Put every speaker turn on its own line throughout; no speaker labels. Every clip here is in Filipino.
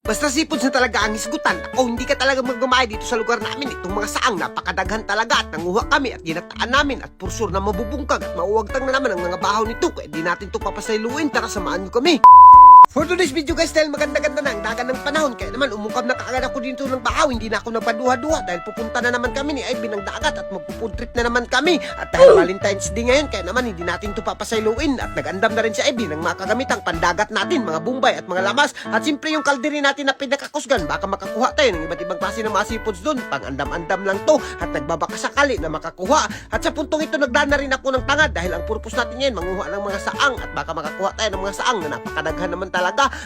Basta seafoods na talaga ang isgutan. Ako, hindi ka talaga magmamahal dito sa lugar namin. Itong mga saang napakadaghan talaga at nanguha kami at ginataan namin at for sure na mabubungkag at mauwagtang na naman ang mga bahaw nito. Kaya di natin to papasailuin. Tara, samahan nyo kami. For today's video guys, dahil maganda-ganda na ang dagat ng panahon, kaya naman umukab na kaagad ako dito ng bahaw. Hindi na ako nagpaduha-duha dahil pupunta na naman kami ni Ivy ng dagat at magpufood trip na naman kami. At dahil Valentine's Day ngayon, kaya naman hindi natin ito papasailuin. At nag-andam na rin si Ivy ng mga kagamitang pandagat natin, mga bumbay at mga lamas. At siyempre yung kaldiri natin na pinakakusgan, baka makakuha tayo ng iba't ibang klase ng mga seafoods doon. Pang-andam-andam lang to at nagbabaka sakali na makakuha. At sa puntong ito nagdaan na rin ako ng tangad dahil ang purpose natin ngayon manguha ng mga saang at baka makakuha tayo ng mga saang na napakadaghan naman talaga.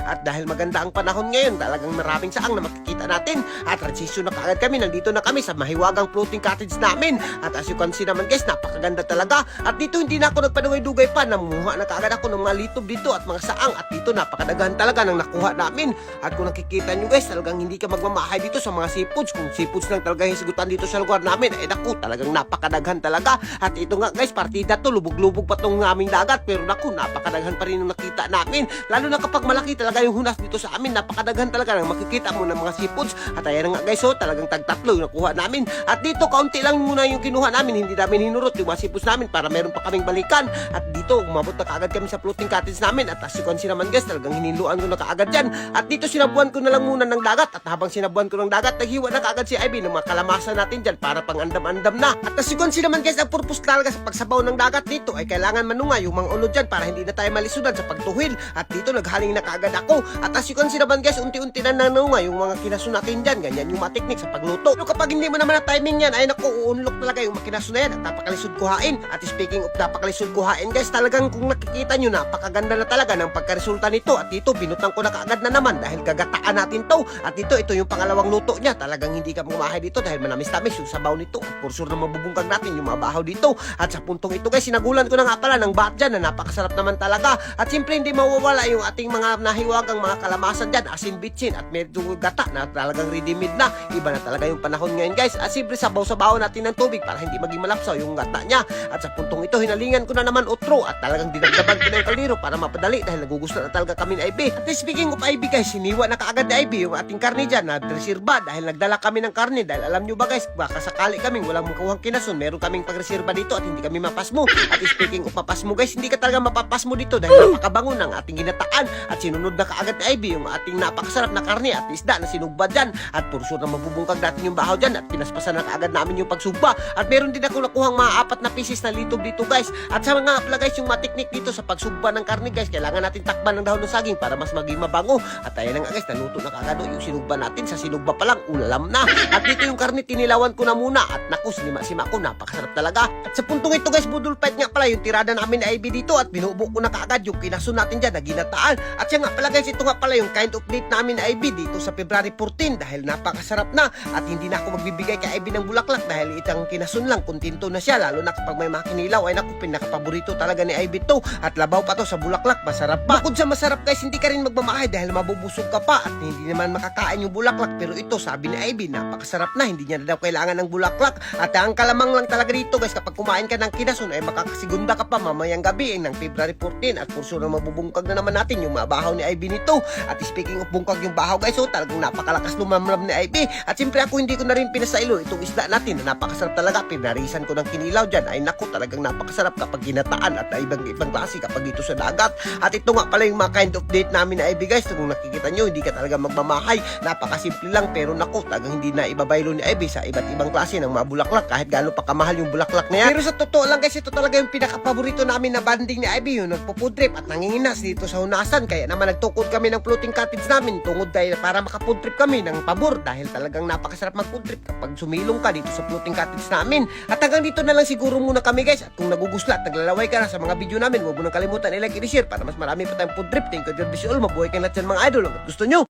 At dahil maganda ang panahon ngayon, talagang maraming saang na makikita natin. At transition na kaagad kami, nandito na kami sa mahiwagang floating cottage namin. At as you can see naman guys, napakaganda talaga. At dito hindi na ako nagpadungay-dugay pa, namuha na kaagad ako ng mga litob dito at mga saang. At dito napakadaghan talaga ng nakuha namin. At kung nakikita nyo guys, talagang hindi ka magmamahay dito sa mga seafoods. Kung seafoods lang talaga hisugutan dito sa lugar namin, ay naku, talagang napakadaghan talaga. At ito nga guys, partida to, lubog-lubog pa tong aming dagat. Pero naku, napakadaghan pa rin yung nakita namin. Lalo na kapag malaki talaga yung hunas dito sa amin, napakadaghan talaga ng makikita mo ng mga seafoods. At ayan nga guys, so talagang tagtatlo yung nakuha namin. At dito kaunti lang muna yung kinuha namin, hindi namin hinurot yung mga seafoods namin para meron pa kaming balikan. At dito umabot na kaagad kami sa floating cottage namin. At as you can see naman guys, talagang hiniluan ko na kaagad dyan. At dito sinabuan ko na lang muna ng dagat. At habang sinabuan ko ng dagat, naghiwa na kaagad si Ivy ng mga kalamasan natin dyan para pang andam-andam na. At as you can see naman guys, ang purpose talaga sa pagsabaw ng dagat dito ay kailangan manunga yung mga ulo dyan para hindi na tayo malisudan sa pagtuhil. At dito naghaling na kaagad ako. At as you can see naman guys, unti-unti na nanunga yung mga kinaso natin dyan. Ganyan yung mga technique sa pagluto. Pero kapag hindi mo naman na timing yan, ay naku, uunlok talaga yung makinaso na yan at napakalisod kuhain. At speaking of napakalisod kuhain guys, talagang kung nakikita nyo, napakaganda na talaga ng pagkaresulta nito. At dito, binutang ko na kaagad na naman dahil gagataan natin to. At dito, ito yung pangalawang luto niya. Talagang hindi ka mamahay dito dahil manamis-tamis yung sabaw nito. At for sure na mabubungkag natin yung mga bahaw dito. At sa puntong ito guys, sinagulan ko na nga pala ng bat dyan na napakasarap naman talaga. At siyempre hindi mawawala yung ating mga nahiwagang mga kalamasan dyan, asin bitsin at medyo gata na talagang ready-made na. Iba na talaga yung panahon ngayon guys. At siyempre sabaw-sabaw natin ng tubig para hindi maging malapsaw yung gata niya. At sa puntong ito, hinalingan ko na naman utro at talagang dinagdaban ko na yung kaliro para mapadali dahil nagugusto na talaga kami ni Ivy. At speaking of Ivy guys, siniwa na kaagad ni Ivy yung ating karne dyan na reserba dahil nagdala kami ng karne dahil alam nyo ba guys, baka sakali kaming walang makuhang kinason, meron kaming pagreserba dito at hindi kami mapasmo. At speaking of mapasmo guys, hindi ka talaga mapapasmo dito dahil napakabango ng ating ginataan at sinunod na kaagad ni Ivy yung ating napakasarap na karne at isda na sinugba dyan. At for sure na mabubungkag natin yung bahaw dyan at pinaspasan na kaagad namin yung pagsugba. At meron din ako nakuhang mga 4 na pieces na litob dito guys. At sa mga apla guys, yung mga technique dito sa pagsugba ng karne guys, kailangan natin takban ng dahon ng saging para mas maging mabango. At ayan na nga guys, naluto na kaagad yung sinugba natin. Sa sinugba pa lang, ulam na. At dito yung karne, tinilawan ko na muna. At naku, sinima-sima ko, napakasarap talaga. At sa puntong ito guys, budol fight nga pala yung tirada namin ni Ivy dito at binubo ko na kaagad yung kinaso natin dyan na ginataan. At siya nga pala guys, ito nga pala yung kind of date namin ni Ivy dito sa February 14 dahil napakasarap na. At hindi na ako magbibigay kay Ivy ng bulaklak dahil itang kinasun lang, kontento na siya. Lalo na kapag may makinilaw, ay naku, pinakapaborito talaga ni Ivy to. At labaw pa to sa bulaklak, masarap pa. Bukod sa masarap guys, hindi ka rin magmamahay dahil mabubusog ka pa at hindi naman makakain yung bulaklak. Pero ito, sabi ni Ivy, napakasarap na, hindi niya na daw kailangan ng bulaklak. At ang kalamang lang talaga dito guys, kapag kumain ka ng kinasun ay makakasigunda ka pa mamayang gabi ng February 14 at for sure na mabubungkag na naman natin yung mabahaw ni Ivy nito. At speaking of bungkag yung bahaw guys, so talagang napakalakas lumamlam ni Ivy. At siyempre ako hindi ko na rin pinasailo itong isda natin na napakasarap talaga. Pinarisan ko ng kinilaw dyan. Ay naku, talagang napakasarap kapag ginataan at ibang klase kapag dito sa dagat. At ito nga pala yung mga kind of date namin ni Ivy guys. Kung nakikita nyo, hindi ka talaga magmamahay. Napakasimple lang pero naku, talagang hindi na ibabaylo ni Ivy sa iba't ibang klase ng mga bulaklak kahit gaano pa kamahal yung bulaklak na yan. Pero sa totoo lang guys, ito talaga yung pinakapaborito namin na banding ni Ivy, yung nagpo-food trip at nanginginas dito sa hunasan. Kaya naman nagtukod kami ng floating cottage namin tungod dahil para maka-food trip kami ng pabor dahil talagang napakasarap mag-food trip kapag sumilong ka dito sa floating cottage namin. At hanggang dito na lang siguro muna kami guys. At kung nagugusla at naglalaway ka na sa mga video namin, huwag mo nang kalimutan i-like, i-share para mas marami pa tayong food trip. Thank you, God bless you all. Mabuhay kayo lahat dyan mga idol. Hanggat gusto nyo.